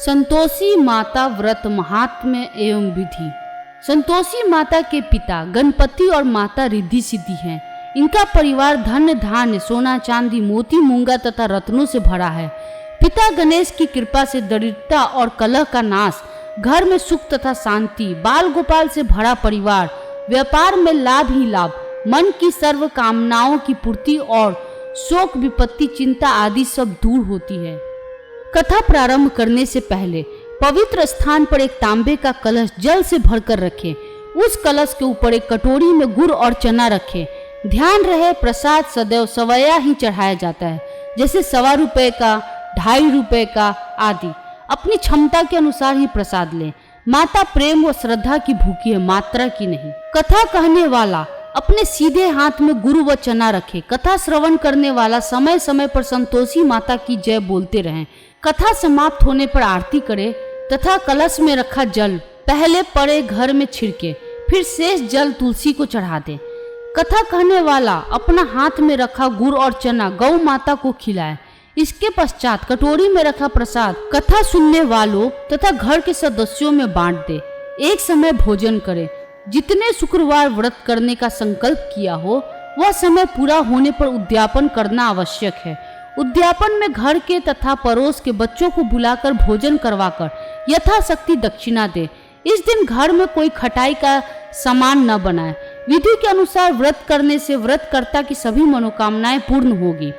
संतोषी माता व्रत महात्म्य एवं विधि। संतोषी माता के पिता गणपति और माता रिद्धि सिद्धि हैं। इनका परिवार धन धान्य सोना चांदी मोती मूंगा तथा रत्नों से भरा है। पिता गणेश की कृपा से दरिद्रता और कलह का नाश, घर में सुख तथा शांति, बाल गोपाल से भरा परिवार, व्यापार में लाभ ही लाभ, मन की सर्व कामनाओं की पूर्ति और शोक विपत्ति चिंता आदि सब दूर होती है। कथा प्रारंभ करने से पहले पवित्र स्थान पर एक तांबे का कलश जल से भरकर रखें। उस कलश के ऊपर एक कटोरी में गुड़ और चना रखें। ध्यान रहे प्रसाद सदैव सवैया ही चढ़ाया जाता है, जैसे 1.25 रुपए का, 2.5 रुपए का आदि। अपनी क्षमता के अनुसार ही प्रसाद लें। माता प्रेम व श्रद्धा की भूखी है, मात्रा की नहीं। कथा कहने वाला अपने सीधे हाथ में गुड़ व चना रखे। कथा श्रवण करने वाला समय समय पर संतोषी माता की जय बोलते रहें। कथा समाप्त होने पर आरती करे तथा कलश में रखा जल पहले पड़े घर में छिड़के, फिर शेष जल तुलसी को चढ़ा दे। कथा कहने वाला अपना हाथ में रखा गुड़ और चना गौ माता को खिलाए। इसके पश्चात कटोरी में रखा प्रसाद कथा सुनने वालों तथा घर के सदस्यों में बांट दे। एक समय भोजन करे। जितने शुक्रवार व्रत करने का संकल्प किया हो वह समय पूरा होने पर उद्यापन करना आवश्यक है। उद्यापन में घर के तथा पड़ोस के बच्चों को बुलाकर भोजन करवाकर यथाशक्ति दक्षिणा दे। इस दिन घर में कोई खटाई का सामान न बनाए। विधि के अनुसार व्रत करने से व्रतकर्ता की सभी मनोकामनाएं पूर्ण होगी।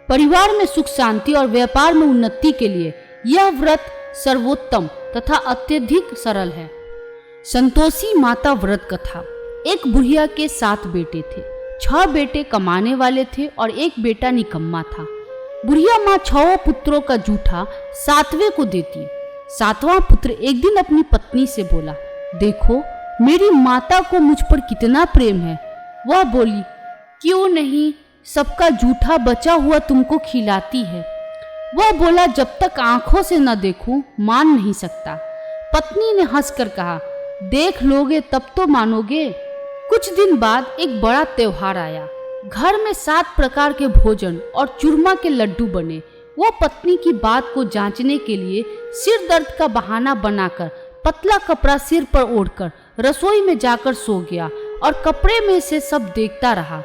परिवार में सुख शांति और व्यापार में उन्नति के लिए यह व्रत सर्वोत्तम तथा अत्यधिक सरल है। संतोषी माता व्रत कथा। एक बुढ़िया के 7 बेटे थे। 6 बेटे कमाने वाले थे और एक बेटा निकम्मा था। बुढ़िया माँ 6 पुत्रों का जूठा 7वें को देती। 7वां पुत्र एक दिन अपनी पत्नी से बोला, देखो मेरी माता को मुझ पर कितना प्रेम है। वह बोली, क्यों नहीं, सबका जूठा बचा हुआ तुमको खिलाती है। वह बोला, जब तक आंखों से न देखूं मान नहीं सकता। पत्नी ने हंसकर कहा, देख लोगे तब तो मानोगे। कुछ दिन बाद एक बड़ा त्योहार आया। घर में 7 प्रकार के भोजन और चूरमा के लड्डू बने। वो पत्नी की बात को जांचने के लिए सिर दर्द का बहाना बनाकर पतला कपड़ा सिर पर ओढ़कर रसोई में जाकर सो गया और कपड़े में से सब देखता रहा।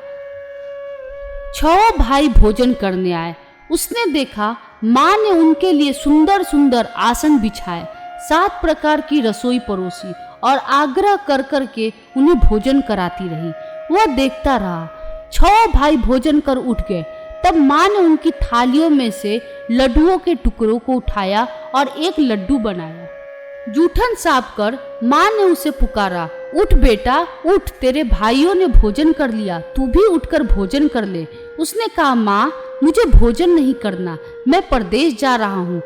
6 भाई भोजन करने आए। उसने देखा माँ ने उनके लिए सुंदर सुंदर आसन बिछाए, 7 प्रकार की रसोई परोसी और आग्रह कर कर के उन्हें भोजन कराती रही। वह देखता रहा। 6 भाई भोजन कर उठ गए। तब माँ ने उनकी थालियों में से लड्डुओं के टुकड़ों को उठाया और एक लड्डू बनाया। जूठन साफ कर माँ ने उसे पुकारा, उठ बेटा उठ, तेरे भाइयों ने भोजन कर लिया, तू भी उठकर भोजन कर ले। उसने कहा, माँ मुझे भोजन नहीं करना, मैं परदेश जा रहा हूँ।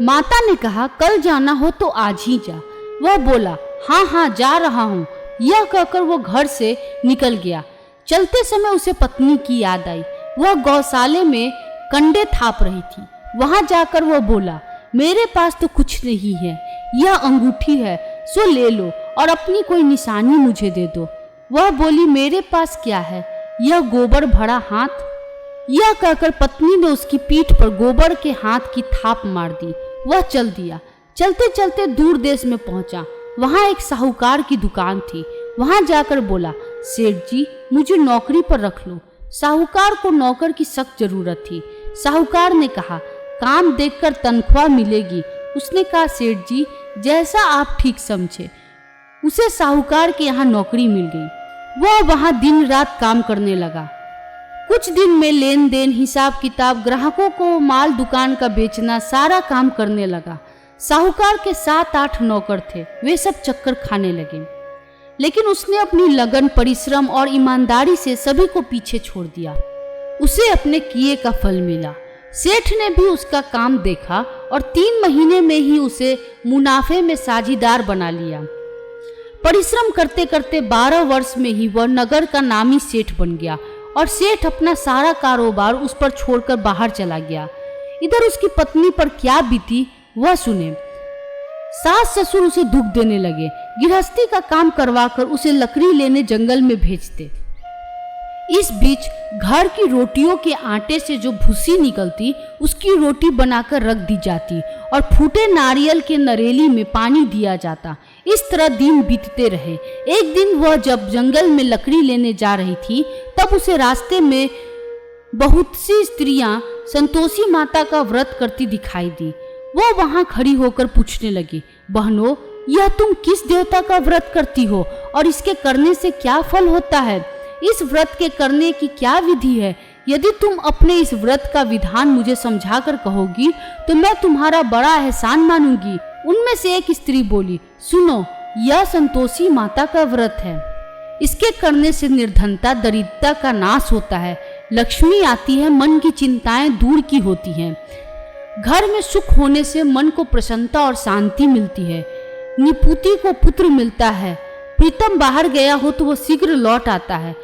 माता ने कहा, कल जाना हो तो आज ही जा। वह बोला, हाँ हाँ जा रहा हूँ। यह कहकर वो घर से निकल गया। चलते समय उसे पत्नी की याद आई। वह गौशाले में कंडे थाप रही थी। वहां जाकर वह बोला, मेरे पास तो कुछ नहीं है, यह अंगूठी है, सो ले लो और अपनी कोई निशानी मुझे दे दो। वह बोली, मेरे पास क्या है, यह गोबर भरा हाथ। यह कहकर पत्नी ने उसकी पीठ पर गोबर के हाथ की थाप मार दी। वह चल दिया। चलते चलते दूर देश में पहुंचा। वहां एक साहूकार की दुकान थी। वहां जाकर बोला, सेठ जी मुझे नौकरी पर रख लो। साहूकार को नौकर की सख्त जरूरत थी। साहूकार ने कहा, काम देखकर तनख्वाह मिलेगी। उसने कहा, सेठ जी जैसा आप ठीक समझे। उसे साहूकार के यहाँ नौकरी मिल गई। वह वहां दिन रात काम करने लगा। कुछ दिन में लेन देन, हिसाब किताब, ग्राहकों को माल दुकान का बेचना, सारा काम करने लगा। साहूकार के 7-8 नौकर थे। वे सब चक्कर खाने लगे, लेकिन उसने अपनी लगन, परिश्रम और ईमानदारी से सभी को पीछे छोड़ दिया। उसे अपने किए का फल मिला। सेठ ने भी उसका काम देखा और 3 महीने में ही उसे मुनाफे में साझीदार बना लिया। परिश्रम करते करते 12 वर्ष में ही वह नगर का नामी सेठ बन गया और सेठ अपना सारा कारोबार उस पर छोड़कर बाहर चला गया। इधर उसकी पत्नी पर क्या बीती वह सुने। सास ससुर उसे दुख देने लगे। गृहस्थी का काम करवाकर उसे लकड़ी लेने जंगल में भेजते। इस बीच घर की रोटियों के आटे से जो भूसी निकलती उसकी रोटी बनाकर रख दी जाती और फूटे नारियल के नरेली में पानी दिया जाता। इस तरह दिन बीतते रहे। एक दिन वह जब जंगल में लकड़ी लेने जा रही थी तब उसे रास्ते में बहुत सी स्त्रियां संतोषी माता का व्रत करती दिखाई दी। वो वहां खड़ी होकर पूछने लगी, बहनों, यह तुम किस देवता का व्रत करती हो और इसके करने से क्या फल होता है? इस व्रत के करने की क्या विधि है? यदि तुम अपने इस व्रत का विधान मुझे समझाकर कहोगी तो मैं तुम्हारा बड़ा एहसान मानूंगी। उनमें से एक स्त्री बोली, सुनो, यह संतोषी माता का व्रत है। इसके करने से निर्धनता, दरिद्रता का नाश होता है, लक्ष्मी आती है, मन की चिंताएं दूर की होती हैं, घर में सुख होने से मन को प्रसन्नता और शांति मिलती है, निपुति को पुत्र मिलता है, प्रीतम बाहर गया हो तो वह शीघ्र लौट आता है,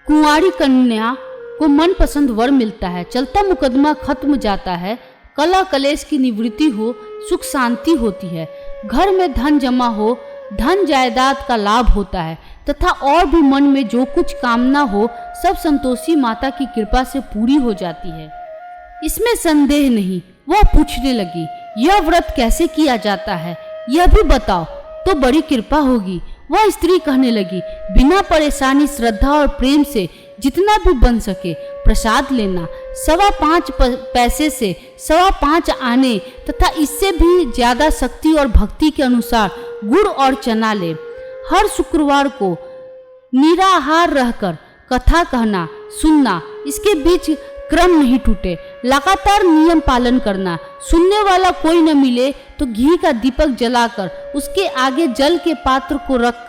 कुंवारी कन्या को मनपसंद वर मिलता है, चलता मुकदमा खत्म जाता है, कला कलेश की निवृत्ति हो, सुख शांति होती है, घर में धन जमा हो, धन जायदाद का लाभ होता है तथा और भी मन में जो कुछ कामना हो सब संतोषी माता की कृपा से पूरी हो जाती है। इसमें संदेह नहीं। वह पूछने लगी, यह व्रत कैसे किया जाता है, यह भी बताओ तो बड़ी कृपा होगी। वह स्त्री कहने लगी, बिना परेशानी, श्रद्धा और प्रेम से जितना भी बन सके प्रसाद लेना, 5.25 पैसे से 5.25 आने तथा इससे भी ज्यादा शक्ति और भक्ति के अनुसार गुड़ और चना ले। हर शुक्रवार को निराहार रहकर कथा कहना, सुनना, इसके बीच क्रम नहीं टूटे, लगातार नियम पालन करना, सुनने वाला कोई न मिले तो घी का दीपक जलाकर उसके आगे जल के पात्र को रख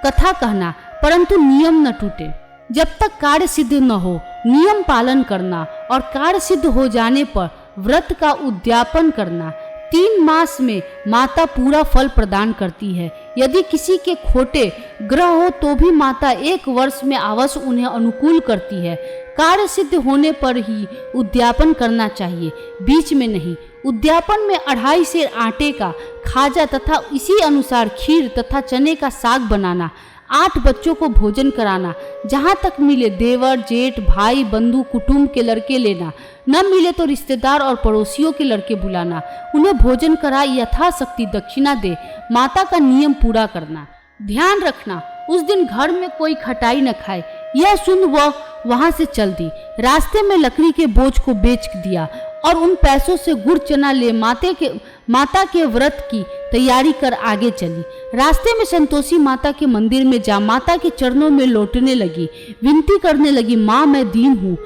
कथा कहना, परंतु नियम न टूटे। जब तक कार्य सिद्ध न हो नियम पालन करना और कार्य सिद्ध हो जाने पर व्रत का उद्यापन करना। 3 मास में माता पूरा फल प्रदान करती है। यदि किसी के खोटे ग्रह हो तो भी माता 1 वर्ष में अवश्य उन्हें अनुकूल करती है। कार्य सिद्ध होने पर ही उद्यापन करना चाहिए, बीच में नहीं। उद्यापन में 2.5 सेर आटे का खाजा तथा इसी अनुसार खीर तथा चने का साग बनाना, 8 बच्चों को भोजन कराना, जहाँ तक मिले देवर, जेठ, भाई, बंधु, कुटुंब के लड़के लेना, न मिले तो रिश्तेदार और पड़ोसियों के लड़के बुलाना, उन्हें भोजन करा यथाशक्ति दक्षिणा दे, माता का नियम पूरा करना। ध्यान रखना उस दिन घर में कोई खटाई न खाए। यह सुन वह वहां से चल दी। रास्ते में लकड़ी के बोझ को बेच दिया और उन पैसों से गुड़ चना ले माता के व्रत की तैयारी कर आगे चली। रास्ते में संतोषी माता के मंदिर में जा माता के चरणों में लौटने लगी, विनती करने लगी, माँ मैं दीन हूँ,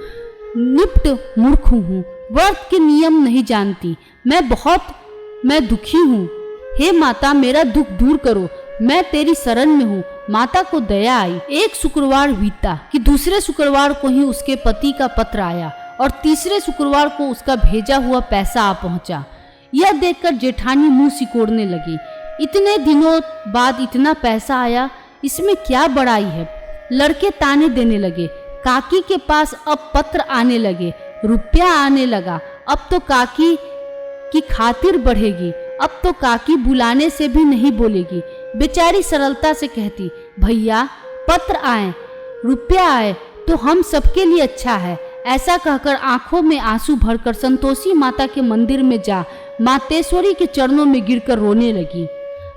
निप्ट मूर्ख हूँ, व्रत के नियम नहीं जानती, मैं दुखी हूँ, हे माता मेरा दुख दूर करो, मैं तेरी शरण में हूँ। माता को दया आई। एक शुक्रवार बीता कि दूसरे शुक्रवार को ही उसके पति का पत्र आया और तीसरे शुक्रवार को उसका भेजा हुआ पैसा आ पहुंचा। यह देखकर जेठानी मुंह सिकोड़ने लगी। इतने दिनों बाद इतना पैसा आया, इसमें क्या बड़ाई है। लड़के ताने देने लगे। काकी के पास अब पत्र आने लगे, रुपया आने लगा, अब तो काकी की खातिर बढ़ेगी, अब तो काकी बुलाने से भी नहीं बोलेगी। बेचारी सरलता से कहती, भैया पत्र आए, रुपया आए तो हम सबके लिए अच्छा है। ऐसा कहकर आंखों में आंसू भरकर संतोषी माता के मंदिर में जा मातेश्वरी के चरणों में गिरकर रोने लगी।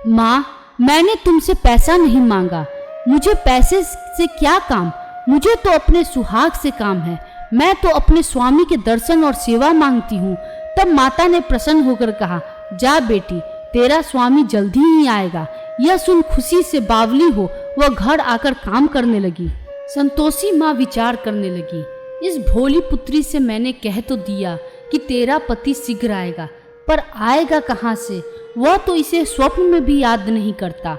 माँ, मैंने तुमसे पैसा नहीं मांगा, मुझे पैसे से क्या काम, मुझे तो अपने सुहाग से काम है, मैं तो अपने स्वामी के दर्शन और सेवा मांगती हूँ। तब माता ने प्रसन्न होकर कहा, जा बेटी, तेरा स्वामी जल्दी ही आएगा। यह सुन खुशी से बावली हो वह घर आकर काम करने लगी। संतोषी माँ विचार करने लगी, इस भोली पुत्री से मैंने कह तो दिया कि तेरा पति शीघ्र आएगा, पर आएगा कहाँ से? वह तो इसे स्वप्न में भी याद नहीं करता।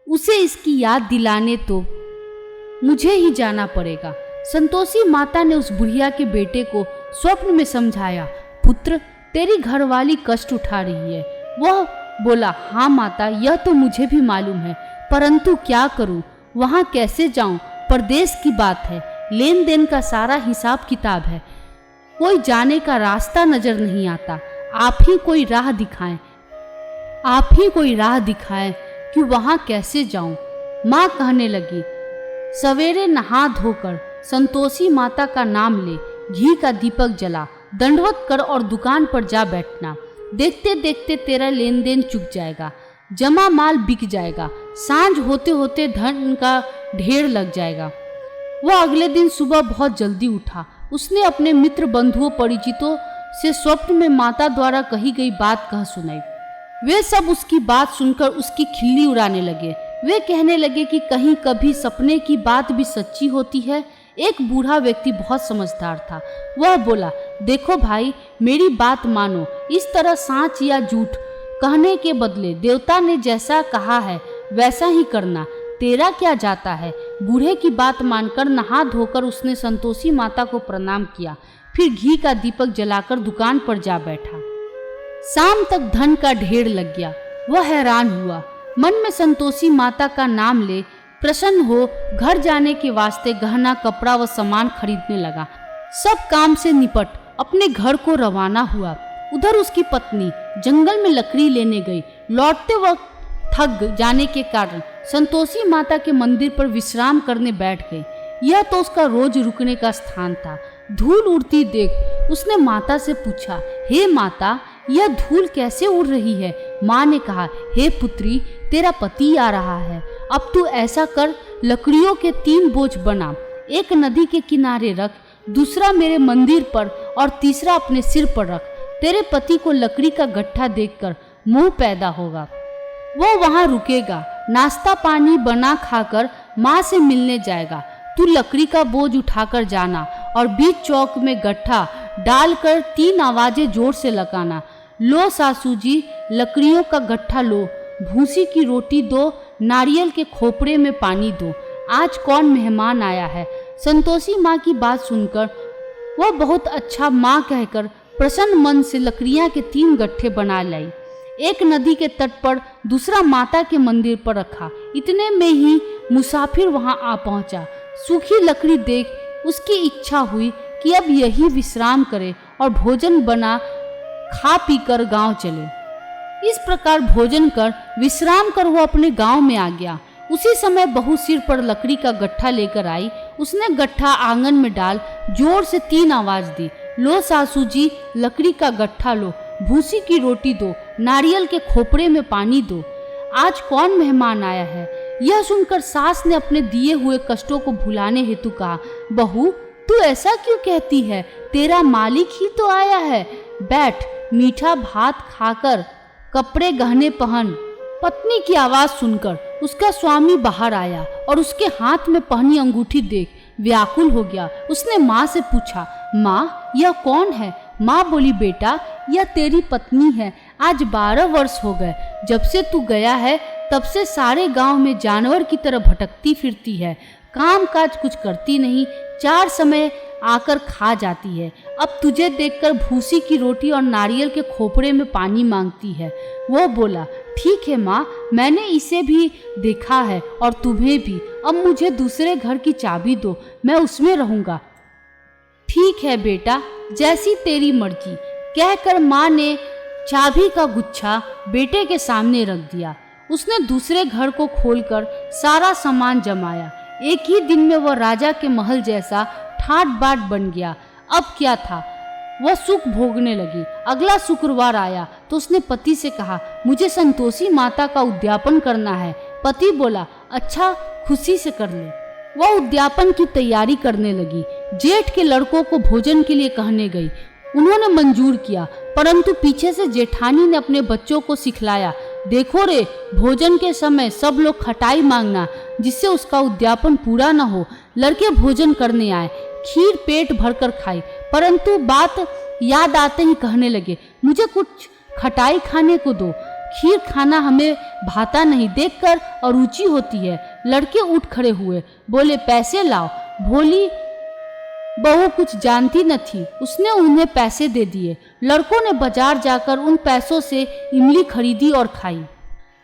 उसे इसकी याद दिलाने तो मुझे ही जाना पड़ेगा। संतोषी माता ने उस बुढ़िया के बेटे को स्वप्न में समझाया, पुत्र तेरी घरवाली कष्ट उठा रही है। वह बोला, हाँ माता, यह तो मुझे भी मालूम है, परंतु क्या करूं, वहां कैसे जाऊं? परदेश की बात है, लेन देन का सारा हिसाब किताब है, कोई जाने का रास्ता नजर नहीं आता। आप ही कोई राह दिखाएं कि वहां कैसे जाऊं। माँ कहने लगी, सवेरे नहा धोकर संतोषी माता का नाम ले, घी का दीपक जला, दंडवत कर और दुकान पर जा बैठना। देखते देखते तेरा लेन देन चुक जाएगा, जमा माल बिक जाएगा, सांझ होते होते धन का ढेर लग जाएगा। वह अगले दिन सुबह बहुत जल्दी उठा। उसने अपने मित्र बंधुओं परिचितों से स्वप्न में माता द्वारा कही गई बात कह सुनाई। वे सब उसकी बात सुनकर उसकी खिल्ली उड़ाने लगे। वे कहने लगे कि कहीं कभी सपने की बात भी सच्ची होती है। एक बूढ़ा व्यक्ति बहुत समझदार था। वह बोला, देखो भाई, मेरी बात मानो, इस तरह साँच या झूठ कहने के बदले देवता ने जैसा कहा है वैसा ही करना, तेरा क्या जाता है। बूढ़े की बात मानकर नहा धोकर उसने संतोषी माता को प्रणाम किया, फिर घी का दीपक जलाकर दुकान पर जा बैठा। शाम तक धन का ढेर लग गया। वह हैरान हुआ, मन में संतोषी माता का नाम ले प्रसन्न हो घर जाने के वास्ते गहना, कपड़ा व सामान खरीदने लगा। सब काम से निपट अपने घर को रवाना हुआ। उधर उसकी पत्नी जंगल में लकड़ी लेने गई। लौटते वक्त थक जाने के कारण संतोषी माता के मंदिर पर विश्राम करने बैठ गई। यह तो उसका रोज रुकने का स्थान था। धूल उड़ती देख उसने माता से पूछा, हे माता, यह धूल कैसे उड़ रही है। माँ ने कहा, हे पुत्री, तेरा पति आ रहा है। अब तू ऐसा कर, लकड़ियों के 3 बोझ बना, एक नदी के किनारे रख, दूसरा मेरे मंदिर पर और तीसरा अपने सिर पर रख। तेरे पति को लकड़ी का गट्ठा देखकर मोह पैदा होगा। वो वहाँ रुकेगा, नाश्ता पानी बना खाकर माँ से मिलने जाएगा। तू लकड़ी का बोझ उठाकर जाना और बीच चौक में गट्ठा डालकर 3 आवाजें जोर से लगाना, लो सासू जी, लकड़ियों का गट्ठा लो, भूसी की रोटी दो, नारियल के खोपड़े में पानी दो, आज कौन मेहमान आया है। संतोषी माँ की बात सुनकर वह बहुत अच्छा माँ कहकर प्रसन्न मन से लकड़ियाँ के 3 गट्ठे बना लाई। एक नदी के तट पर, दूसरा माता के मंदिर पर रखा। इतने में ही मुसाफिर वहां आ पहुंचा। सूखी लकड़ी देख उसकी इच्छा हुई कि अब यही विश्राम करे और भोजन बना खा पीकर गांव चले। इस प्रकार भोजन कर विश्राम कर वो अपने गांव में आ गया। उसी समय बहू सिर पर लकड़ी का गट्ठा लेकर आई। उसने गट्ठा आंगन में डाल जोर से 3 आवाज दी, लो सासू जी, लकड़ी का गट्ठा लो, भूसी की रोटी दो, नारियल के खोपड़े में पानी दो, आज कौन मेहमान आया है। यह सुनकर सास ने अपने दिए हुए कष्टों को भुलाने हेतु कहा, बहू, तू ऐसा क्यों कहती है, तेरा मालिक ही तो आया है। बैठ, मीठा भात खाकर कपड़े गहने पहन। पत्नी की आवाज सुनकर उसका स्वामी बाहर आया और उसके हाथ में पहनी अंगूठी देख व्याकुल हो गया। उसने माँ से पूछा, माँ, यह कौन है। माँ बोली, बेटा, यह तेरी पत्नी है। आज 12 वर्ष हो गए जब से तू गया है, तब से सारे गांव में जानवर की तरह भटकती फिरती है, काम काज कुछ करती नहीं, 4 समय आकर खा जाती है। अब तुझे देखकर भूसी की रोटी और नारियल के खोपड़े में पानी मांगती है। वो बोला, ठीक है माँ, मैंने इसे भी देखा है और तुम्हें भी। अब मुझे दूसरे घर की चाबी दो, मैं उसमें रहूंगा। ठीक है बेटा, जैसी तेरी मर्जी, कहकर माँ ने चाबी का गुच्छा बेटे के सामने रख दिया। उसने दूसरे घर को खोलकर सारा सामान जमाया। एक ही दिन में वह राजा के महल जैसा ठाट बाट बन गया। अब क्या था, वह सुख भोगने लगी। अगला शुक्रवार आया तो उसने पति से कहा, मुझे संतोषी माता का उद्यापन करना है। पति बोला, अच्छा, खुशी से कर ले। वह उद्यापन की तैयारी करने लगी। जेठ के लड़कों को भोजन के लिए कहने गई। उन्होंने मंजूर किया, परंतु पीछे से जेठानी ने अपने बच्चों को सिखलाया, देखो रे, भोजन के समय सब लोग खटाई मांगना, जिससे उसका उद्यापन पूरा न हो। लड़के भोजन करने आए, खीर पेट भरकर खाई, परंतु बात याद आते ही कहने लगे, मुझे कुछ खटाई खाने को दो, खीर खाना हमें भाता नहीं, देखकर अरुचि होती है। लड़के उठ खड़े हुए, बोले, पैसे लाओ। भोली बहू कुछ जानती न थी, उसने उन्हें पैसे दे दिए। लड़कों ने बाजार जाकर उन पैसों से इमली खरीदी और खाई।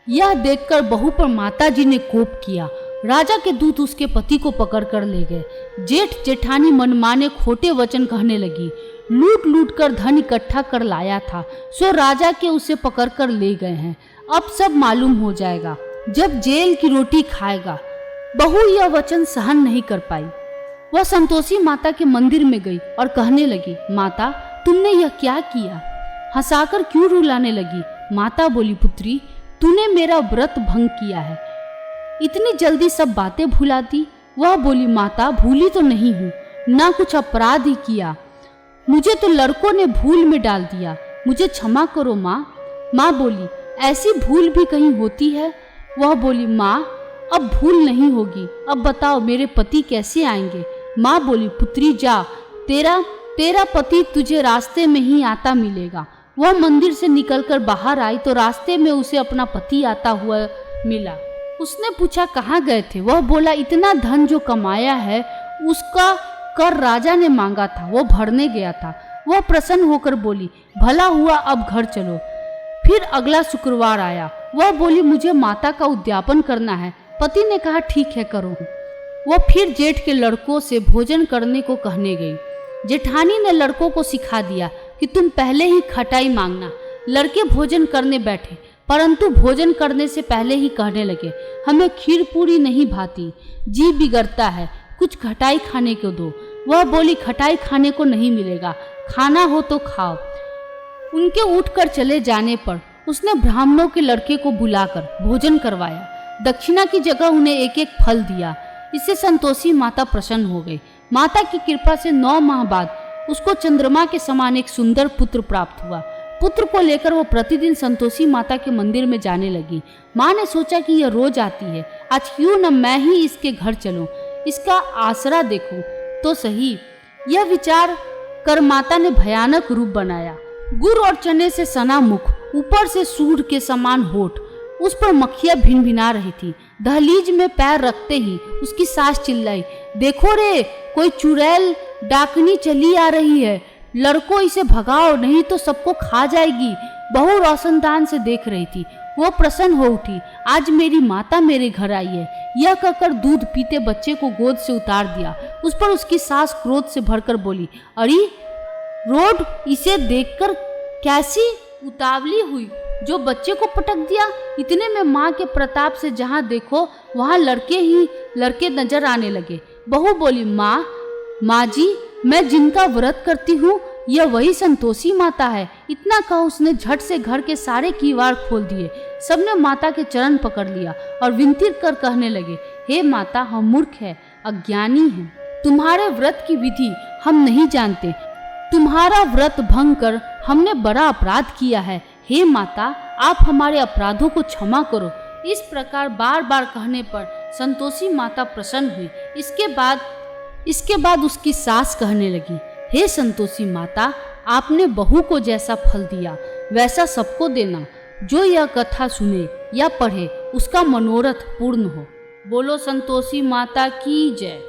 यह देखकर बहू पर माताजी ने कोप किया। राजा के दूत उसके पति को पकड़ कर ले गए। जेठ जेठानी मनमाने खोटे वचन कहने लगी। लूट लूट कर धन इकट्ठा कर लाया था, सो राजा के उसे पकड़ कर ले गए हैं। अब सब मालूम हो जाएगा। जब जेल की रोटी खाएगा बहू यह वचन सहन नहीं कर पाई। वह संतोषी माता के मंदिर में गई और कहने लगी, माता तुमने यह क्या किया? हंसाकर क्यों रुलाने लगी? माता बोली, पुत्री तूने मेरा व्रत भंग किया है, इतनी जल्दी सब बातें भुला दी। वह बोली, माता भूली तो नहीं हूँ, ना कुछ अपराध ही किया, मुझे तो लड़कों ने भूल में डाल दिया, मुझे क्षमा करो माँ। माँ बोली, ऐसी भूल भी कहीं होती है? वह बोली, माँ अब भूल नहीं होगी, अब बताओ मेरे पति कैसे आएंगे? माँ बोली, पुत्री जा, तेरा पति तुझे रास्ते में ही आता मिलेगा। वह मंदिर से निकलकर बाहर आई तो रास्ते में उसे अपना पति आता हुआ मिला। उसने पूछा, कहाँ गए थे? वह बोला, इतना धन जो कमाया है उसका कर राजा ने मांगा था, वो भरने गया था। वह प्रसन्न होकर बोली, भला हुआ, अब घर चलो। फिर अगला शुक्रवार आया। वह बोली, मुझे माता का उद्यापन करना है। पति ने कहा, ठीक है करो। वह फिर जेठ के लड़कों से भोजन करने को कहने गई। जेठानी ने लड़कों को सिखा दिया कि तुम पहले ही खटाई मांगना। लड़के भोजन करने बैठे, परंतु भोजन करने से पहले ही कहने लगे, हमें खीर पूरी नहीं भाती, जी बिगड़ता है, कुछ खटाई खाने को दो। वह बोली, खटाई खाने को नहीं मिलेगा, खाना हो तो खाओ। उनके उठकर चले जाने पर उसने ब्राह्मणों के लड़के को बुलाकर भोजन करवाया। दक्षिणा की जगह उन्हें एक एक फल दिया। इससे संतोषी माता प्रसन्न हो गई। माता की कृपा से 9 माह बाद उसको चंद्रमा के समान एक सुंदर पुत्र प्राप्त हुआ। पुत्र को लेकर वो प्रतिदिन संतोषी माता के मंदिर में जाने लगी। माँ ने सोचा कि यह रोज आती है, आज क्यों न मैं ही इसके घर चलूं, इसका आसरा देखूं तो सही। यह विचार कर माता ने भयानक रूप बनाया। गुड़ और चने से सना मुख, ऊपर से सूंड के समान होठ, उस पर मक्खियां भिनभिना रही थी। दहलीज में पैर रखते ही उसकी सास चिल्लाई, देखो रे, कोई चुड़ैल डाकनी चली आ रही है, लड़कों इसे भगाओ नहीं तो सबको खा जाएगी। बहू रोशनदान से देख रही थी। वह प्रसन्न हो उठी, आज मेरी माता मेरे घर आई है। यह कहकर दूध पीते बच्चे को गोद से उतार दिया। उस पर उसकी सास क्रोध से भरकर बोली, अरे रोड, इसे देखकर कैसी उतावली हुई जो बच्चे को पटक दिया। इतने में माँ के प्रताप से जहाँ देखो वहाँ लड़के ही लड़के नजर आने लगे। बहू बोली, माँ जी, मैं जिनका व्रत करती हूँ यह वही संतोषी माता है। इतना कहा उसने झट से घर के सारे किवाड़ खोल दिए। सबने माता के चरण पकड़ लिया और विनती कर कहने लगे, हे माता, हम मूर्ख हैं, अज्ञानी हैं, तुम्हारे व्रत की विधि हम नहीं जानते, तुम्हारा व्रत भंग कर हमने बड़ा अपराध किया है। हे माता, आप हमारे अपराधों को क्षमा करो। इस प्रकार बार बार कहने पर संतोषी माता प्रसन्न हुई। इसके बाद उसकी सास कहने लगी, हे संतोषी माता, आपने बहू को जैसा फल दिया वैसा सबको देना। जो यह कथा सुने या पढ़े उसका मनोरथ पूर्ण हो। बोलो संतोषी माता की जय।